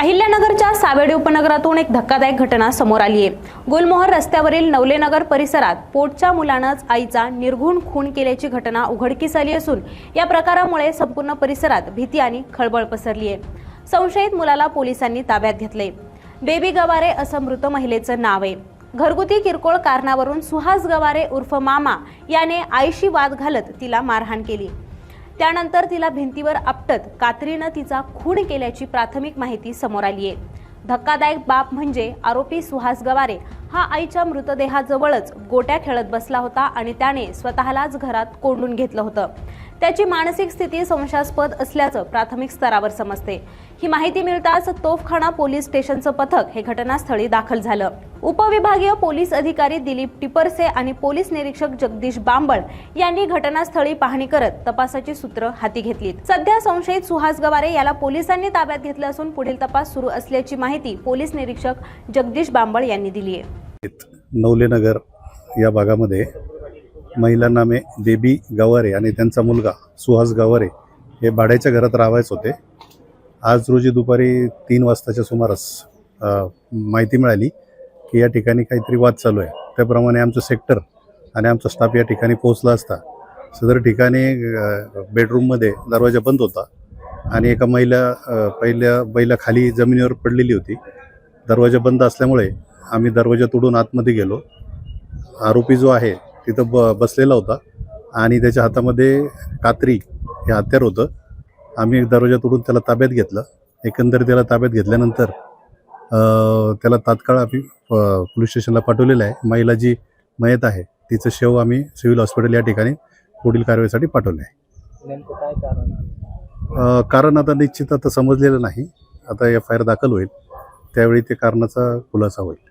अहिल्यानगरच्या सावेडी उपनगरातून एक धक्कादायक घटना समोर आली आहे। गुलमोहर रस्त्यावरील नवलेनगर परिसरात पोटच्या मुलानंच आईचा निर्घृण खून केल्याची घटना उघडकीस आली असून या प्रकारामुळे संपूर्ण परिसरात भीती आणि खळबळ पसरली आहे। संशयित मुलाला पोलिसांनी ताब्यात घेतले। बेबी गवारे असं मृत महिलेचं नाव आहे। घरगुती किरकोळ कारणावरून सुहास गवारे उर्फ मामा याने आईशी वाद घालत तिला मारहाण केली। त्यानंतर तिला भिंतीवर आपटत कात्रीनं तिचा खून केल्याची प्राथमिक माहिती समोर आली आहे। धक्कादायक बाब म्हणजे आरोपी सुहास गवारे हा आईच्या मृतदेहाजवळच गोट्या खेळत बसला होता आणि त्याने स्वतःलाच घरात कोंडून घेतलं होतं। त्याची मानसिक स्थिती संशयास्पद असल्याचं प्राथमिक स्तरावर समजते। ही माहिती मिळताच तोफखाना पोलीस स्टेशनचं पथक हे घटनास्थळी दाखल झालं। उपविभागीय पोलीस अधिकारी दिलीप टिपरसे आणि पोलीस निरीक्षक जगदीश बांबळ यांनी घटनास्थळी पाहणी करत तपासाची सूत्र हाती घेतली। सध्या संशयित सुहास गवारे याला पोलिसांनी ताब्यात घेतलं असून पुढील तपास सुरू असल्याची माहिती पोलीस निरीक्षक जगदीश बांबळ यांनी दिली आहे। नवलेनगर या भागामध्ये महिला नामे बेबी गवारे आणि त्यांचा मुलगा सुहास गवारे हे भाड्याच्या घरात राहायचे होते। आज रोजी दुपारी 3 वाजताच्या सुमारास माहिती मिळाली की या ठिकाणी काहीतरी वाद चालू आहे। त्याप्रमाणे आमचं सेक्टर आणि आमचा स्टाफ या ठिकाणी पोहोचला असता सदर ठिकाणी बेडरूममध्ये दरवाजा बंद होता आणि एका महिला खाली जमिनीवर पडलेली होती। दरवाजा बंद असल्यामुळे आम्ही दरवाजा तोडून आतमध्ये गेलो। आरोपी जो आहे तिथं बसलेला होता आणि त्याच्या हातामध्ये कात्री हे हत्यार होतं। आम्ही दरवाजा तोडून त्याला ताब्यात घेतलं। एकंदर त्याला ताब्यात घेतल्यानंतर त्याला तात्काळ आम्ही पोलीस स्टेशनला पाठवलेलं आहे। महिला जी मयत आहे तिचं शव आम्ही सिव्हिल हॉस्पिटल या ठिकाणी पुढील कारवाईसाठी पाठवले आहे। नेमकं काय कारण आता निश्चित आता समजलेलं नाही। आता FIR दाखल होईल त्यावेळी ते कारणाचा खुलासा होईल।